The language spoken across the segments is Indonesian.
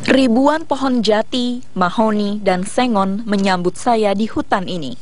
Ribuan pohon jati, mahoni, dan sengon menyambut saya di hutan ini.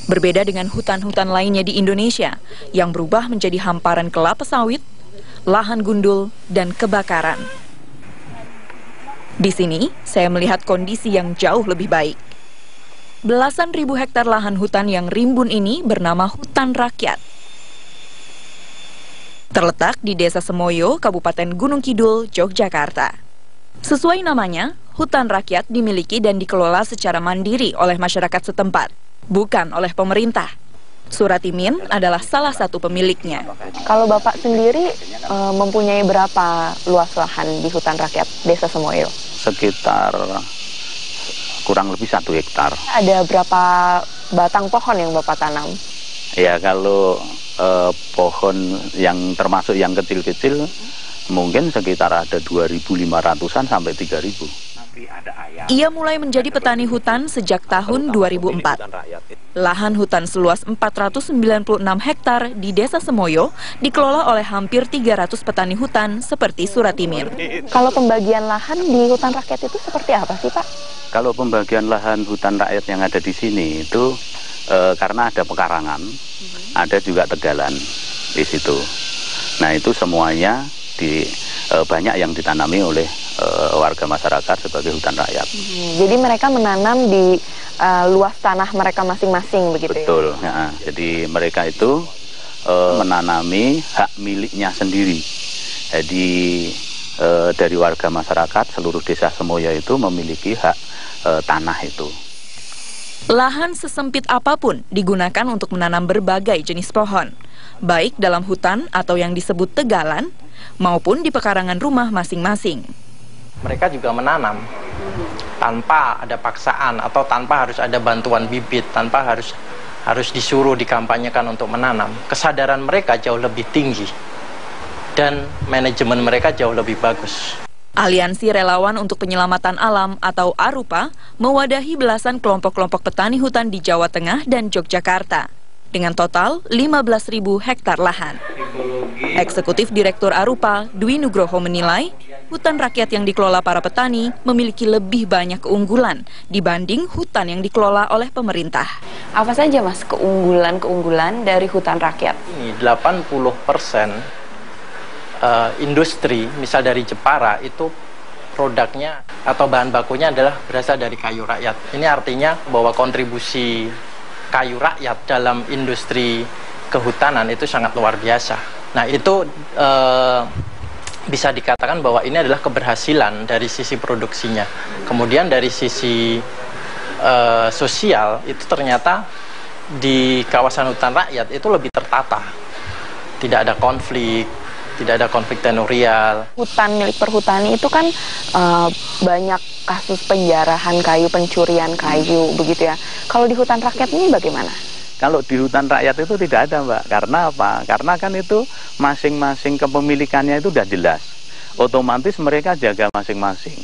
Berbeda dengan hutan-hutan lainnya di Indonesia yang berubah menjadi hamparan kelapa sawit, lahan gundul, dan kebakaran. Di sini, saya melihat kondisi yang jauh lebih baik. Belasan ribu hektar lahan hutan yang rimbun ini bernama hutan rakyat. Terletak di Desa Semoyo, Kabupaten Gunung Kidul, Yogyakarta. Sesuai namanya, hutan rakyat dimiliki dan dikelola secara mandiri oleh masyarakat setempat, bukan oleh pemerintah. Suratimin adalah salah satu pemiliknya. Kalau Bapak sendiri mempunyai berapa luas lahan di hutan rakyat Desa Semoyo? Sekitar kurang lebih 1 hektar. Ada berapa batang pohon yang Bapak tanam? Ya, kalau pohon yang termasuk yang kecil-kecil mungkin sekitar ada 2.500-an sampai 3.000. Ia mulai menjadi petani hutan sejak tahun 2004. Lahan hutan seluas 496 hektar di Desa Semoyo dikelola oleh hampir 300 petani hutan seperti Suratimin. Kalau pembagian lahan di hutan rakyat itu seperti apa sih, Pak? Kalau pembagian lahan hutan rakyat yang ada di sini itu karena ada pekarangan, ada juga tegalan di situ. Nah, itu semuanya banyak yang ditanami oleh warga masyarakat sebagai hutan rakyat. Jadi mereka menanam di luas tanah mereka masing-masing begitu. Betul, ya? Jadi mereka itu menanami hak miliknya sendiri. Jadi dari warga masyarakat seluruh Desa Semoyo itu memiliki hak tanah itu. Lahan sesempit apapun digunakan untuk menanam berbagai jenis pohon, baik dalam hutan atau yang disebut tegalan, maupun di pekarangan rumah masing-masing. Mereka juga menanam tanpa ada paksaan atau tanpa harus ada bantuan bibit, tanpa harus disuruh dikampanyekan untuk menanam. Kesadaran mereka jauh lebih tinggi dan manajemen mereka jauh lebih bagus. Aliansi Relawan untuk Penyelamatan Alam atau ARUPA mewadahi belasan kelompok-kelompok petani hutan di Jawa Tengah dan Yogyakarta dengan total 15.000 hektar lahan. Eksekutif Direktur ARUPA, Dwi Nugroho menilai, hutan rakyat yang dikelola para petani memiliki lebih banyak keunggulan dibanding hutan yang dikelola oleh pemerintah. Apa saja, Mas, keunggulan-keunggulan dari hutan rakyat? Ini 80% industri, misal dari Jepara, itu produknya atau bahan bakunya adalah berasal dari kayu rakyat. Ini artinya bahwa kontribusi kayu rakyat dalam industri kehutanan itu sangat luar biasa. Nah, itu bisa dikatakan bahwa ini adalah keberhasilan dari sisi produksinya. Kemudian dari sisi sosial, itu ternyata di kawasan hutan rakyat itu lebih tertata. Tidak ada konflik, tidak ada konflik tenurial. Hutan milik perhutani itu kan banyak kasus penjarahan kayu, pencurian kayu, begitu ya. Kalau di hutan rakyat ini bagaimana? Kalau di hutan rakyat itu tidak ada, Mbak. Karena apa? Karena kan itu masing-masing kepemilikannya itu sudah jelas. Otomatis mereka jaga masing-masing.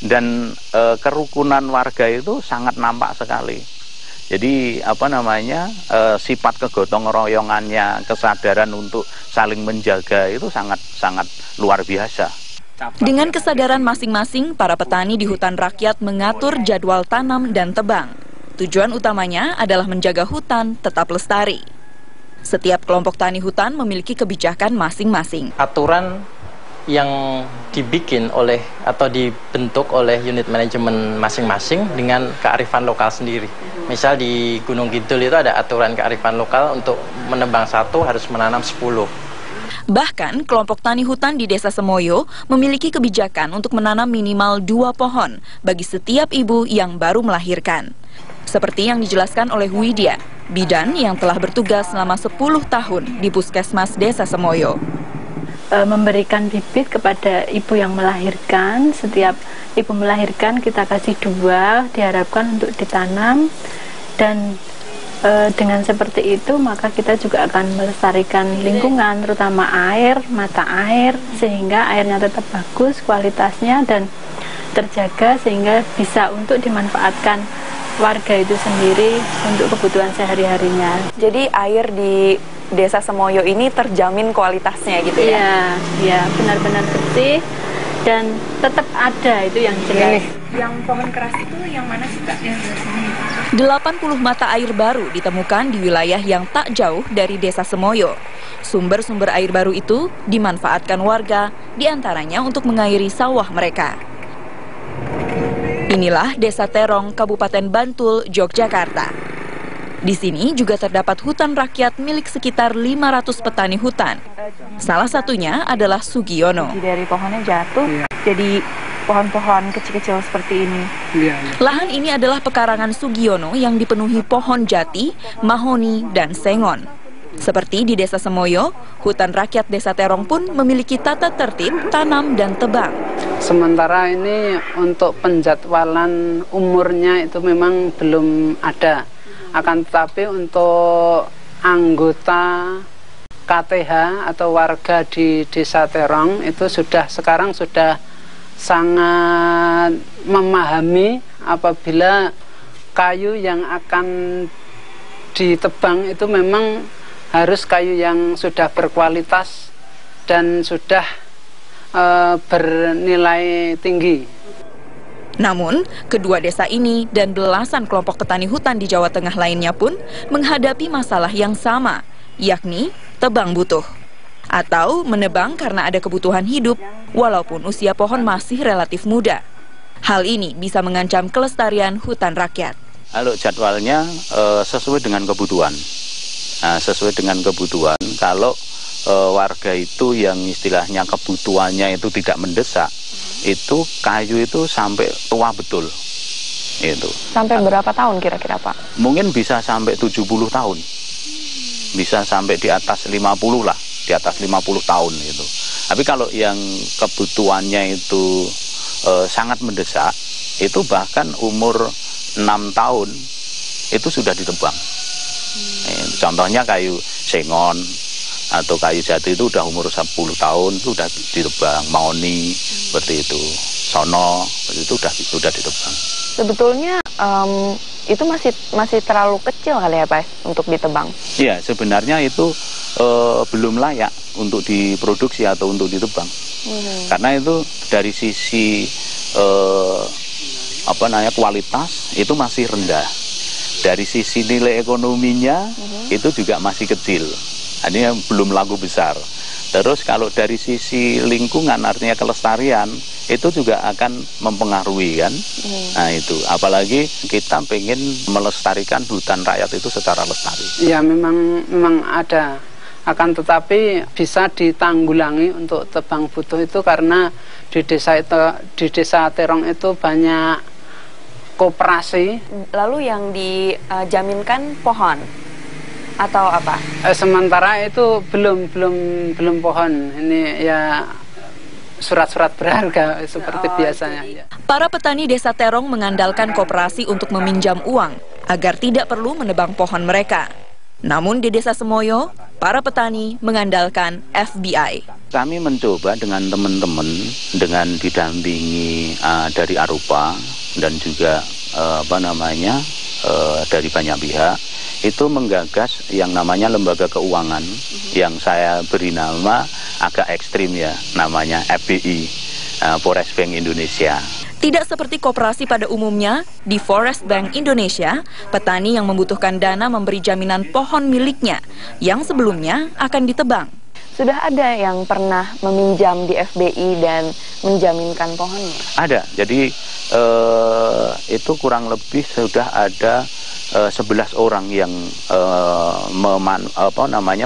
Dan kerukunan warga itu sangat nampak sekali. Jadi sifat kegotong royongannya, kesadaran untuk saling menjaga itu sangat luar biasa. Dengan kesadaran masing-masing, para petani di hutan rakyat mengatur jadwal tanam dan tebang. Tujuan utamanya adalah menjaga hutan tetap lestari. Setiap kelompok tani hutan memiliki kebijakan masing-masing. Aturan yang dibikin oleh atau dibentuk oleh unit manajemen masing-masing dengan kearifan lokal sendiri. Misal di Gunung Kidul itu ada aturan kearifan lokal untuk menebang 1 harus menanam 10. Bahkan kelompok tani hutan di Desa Semoyo memiliki kebijakan untuk menanam minimal 2 pohon bagi setiap ibu yang baru melahirkan. Seperti yang dijelaskan oleh Widya, bidan yang telah bertugas selama 10 tahun di Puskesmas Desa Semoyo. Memberikan bibit kepada ibu yang melahirkan. Setiap ibu melahirkan kita kasih 2, diharapkan untuk ditanam. Dan dengan seperti itu maka kita juga akan melestarikan lingkungan, terutama air, mata air, sehingga airnya tetap bagus kualitasnya dan terjaga sehingga bisa untuk dimanfaatkan warga itu sendiri untuk kebutuhan sehari-harinya. Jadi air di Desa Semoyo ini terjamin kualitasnya gitu ya? Iya, benar-benar bersih dan tetap ada, itu yang jelas. Yang pohon keras itu yang mana sih Kak? 80 mata air baru ditemukan di wilayah yang tak jauh dari Desa Semoyo. Sumber-sumber air baru itu dimanfaatkan warga, diantaranya untuk mengairi sawah mereka. Inilah Desa Terong, Kabupaten Bantul, Yogyakarta. Di sini juga terdapat hutan rakyat milik sekitar 500 petani hutan. Salah satunya adalah Sugiono. Dari pohonnya jatuh, jadi pohon-pohon kecil-kecil seperti ini. Lahan ini adalah pekarangan Sugiono yang dipenuhi pohon jati, mahoni, dan sengon. Seperti di Desa Semoyo, hutan rakyat Desa Terong pun memiliki tata tertib tanam dan tebang. Sementara ini untuk penjadwalan umurnya itu memang belum ada. Akan tetapi untuk anggota KTH atau warga di Desa Terong itu sekarang sudah sangat memahami apabila kayu yang akan ditebang itu memang harus kayu yang sudah berkualitas dan sudah bernilai tinggi. Namun, kedua desa ini dan belasan kelompok petani hutan di Jawa Tengah lainnya pun menghadapi masalah yang sama, yakni tebang butuh. Atau menebang karena ada kebutuhan hidup, walaupun usia pohon masih relatif muda. Hal ini bisa mengancam kelestarian hutan rakyat. Kalau jadwalnya sesuai dengan kebutuhan. Nah, sesuai dengan kebutuhan, kalau warga itu yang istilahnya kebutuhannya itu tidak mendesak, itu kayu itu sampai tua betul. Itu. Sampai berapa tahun kira-kira Pak? Mungkin bisa sampai 70 tahun. Bisa sampai di atas 50 lah, di atas 50 tahun itu. Tapi kalau yang kebutuhannya itu sangat mendesak, itu bahkan umur 6 tahun itu sudah ditebang. Contohnya kayu sengon atau kayu jati itu udah umur 10 tahun itu udah ditebang, mahoni seperti itu, sono itu udah ditebang. Sebetulnya itu masih terlalu kecil kali ya Pak untuk ditebang? Iya, sebenarnya itu belum layak untuk diproduksi atau untuk ditebang. Karena itu dari sisi kualitas itu masih rendah. Dari sisi nilai ekonominya itu juga masih kecil. Ini belum laku besar. Terus kalau dari sisi lingkungan artinya kelestarian itu juga akan mempengaruhi kan. Nah itu apalagi kita pengen melestarikan hutan rakyat itu secara lestari. Ya memang ada. Akan tetapi bisa ditanggulangi untuk tebang butuh itu karena di desa Terong itu banyak koperasi. Lalu yang dijaminkan pohon atau apa? Sementara itu belum pohon. Ini ya surat-surat berharga seperti biasanya. Ya. Para petani Desa Terong mengandalkan koperasi untuk meminjam uang agar tidak perlu menebang pohon mereka. Namun di Desa Semoyo, para petani mengandalkan FBI. Kami mencoba dengan teman-teman dengan didampingi dari Arupa dan juga dari banyak pihak itu menggagas yang namanya lembaga keuangan yang saya beri nama agak ekstrim ya, namanya FBI, Forest Bank Indonesia. Tidak seperti koperasi pada umumnya, di Forest Bank Indonesia, petani yang membutuhkan dana memberi jaminan pohon miliknya yang sebelumnya akan ditebang. Sudah ada yang pernah meminjam di FBI dan menjaminkan pohonnya? Ada, jadi itu kurang lebih sudah ada 11 orang yang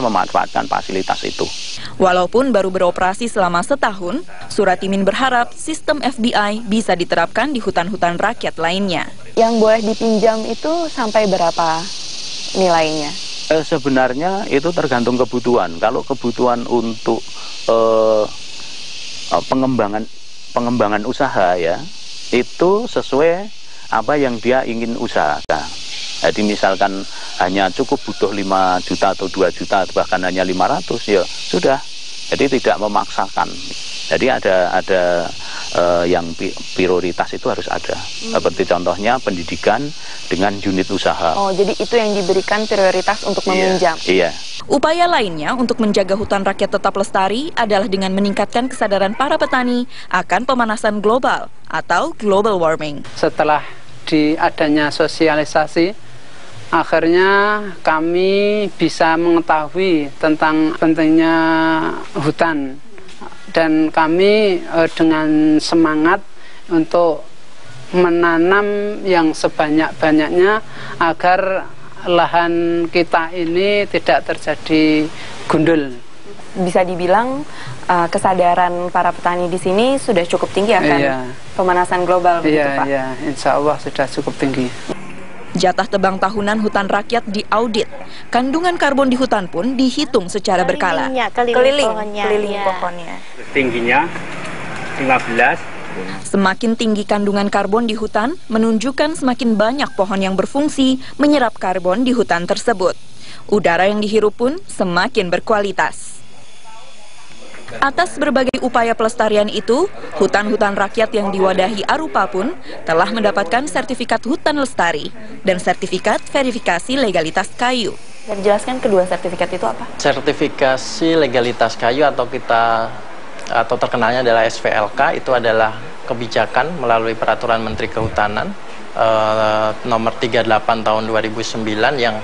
memanfaatkan fasilitas itu. Walaupun baru beroperasi selama setahun, Suratimin berharap sistem FBI bisa diterapkan di hutan-hutan rakyat lainnya. Yang boleh dipinjam itu sampai berapa nilainya? Sebenarnya itu tergantung kebutuhan. Kalau kebutuhan untuk pengembangan usaha ya, itu sesuai apa yang dia ingin usahakan. Jadi misalkan hanya cukup butuh 5 juta atau 2 juta bahkan hanya 500 ya sudah. Jadi tidak memaksakan. Jadi ada yang prioritas itu harus ada. Seperti contohnya pendidikan dengan unit usaha. Oh, jadi itu yang diberikan prioritas untuk meminjam. Iya. Upaya lainnya untuk menjaga hutan rakyat tetap lestari adalah dengan meningkatkan kesadaran para petani akan pemanasan global atau global warming. Setelah adanya sosialisasi, akhirnya kami bisa mengetahui tentang pentingnya hutan, dan kami dengan semangat untuk menanam yang sebanyak-banyaknya agar lahan kita ini tidak terjadi gundul. Bisa dibilang kesadaran para petani di sini sudah cukup tinggi akan pemanasan global, begitu Pak? Iya, insya Allah sudah cukup tinggi. Jatah tebang tahunan hutan rakyat diaudit. Kandungan karbon di hutan pun dihitung secara berkala. Keliling ya. pohonnya. Tingginya 15. Semakin tinggi kandungan karbon di hutan, menunjukkan semakin banyak pohon yang berfungsi menyerap karbon di hutan tersebut. Udara yang dihirup pun semakin berkualitas. Atas berbagai upaya pelestarian itu, hutan-hutan rakyat yang diwadahi Arupa pun telah mendapatkan sertifikat hutan lestari dan sertifikat verifikasi legalitas kayu. Dan jelaskan kedua sertifikat itu apa? Sertifikasi legalitas kayu atau terkenalnya adalah SVLK, itu adalah kebijakan melalui Peraturan Menteri Kehutanan nomor 38 tahun 2009 yang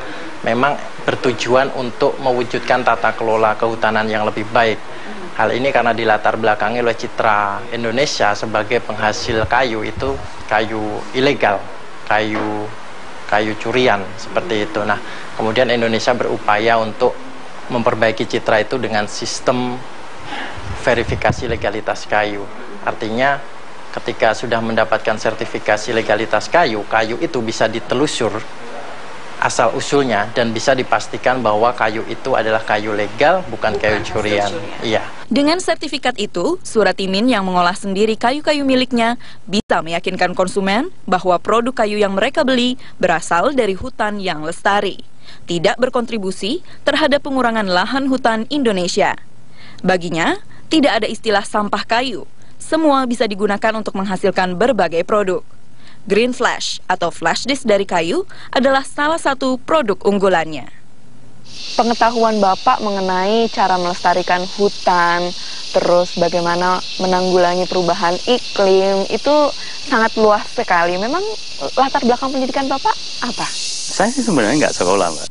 memang bertujuan untuk mewujudkan tata kelola kehutanan yang lebih baik. Hal ini karena dilatar belakangi oleh citra Indonesia sebagai penghasil kayu itu kayu ilegal, kayu curian seperti itu. Nah, kemudian Indonesia berupaya untuk memperbaiki citra itu dengan sistem verifikasi legalitas kayu. Artinya ketika sudah mendapatkan sertifikasi legalitas kayu, kayu itu bisa ditelusur asal-usulnya dan bisa dipastikan bahwa kayu itu adalah kayu legal, bukan kayu curian. Iya. Dengan sertifikat itu, Suratimin yang mengolah sendiri kayu-kayu miliknya bisa meyakinkan konsumen bahwa produk kayu yang mereka beli berasal dari hutan yang lestari, tidak berkontribusi terhadap pengurangan lahan hutan Indonesia. Baginya, tidak ada istilah sampah kayu. Semua bisa digunakan untuk menghasilkan berbagai produk. Green Flash atau flash disk dari kayu adalah salah satu produk unggulannya. Pengetahuan Bapak mengenai cara melestarikan hutan, terus bagaimana menanggulangi perubahan iklim, itu sangat luas sekali. Memang latar belakang pendidikan Bapak apa? Saya sih sebenarnya nggak sekolah, Mbak.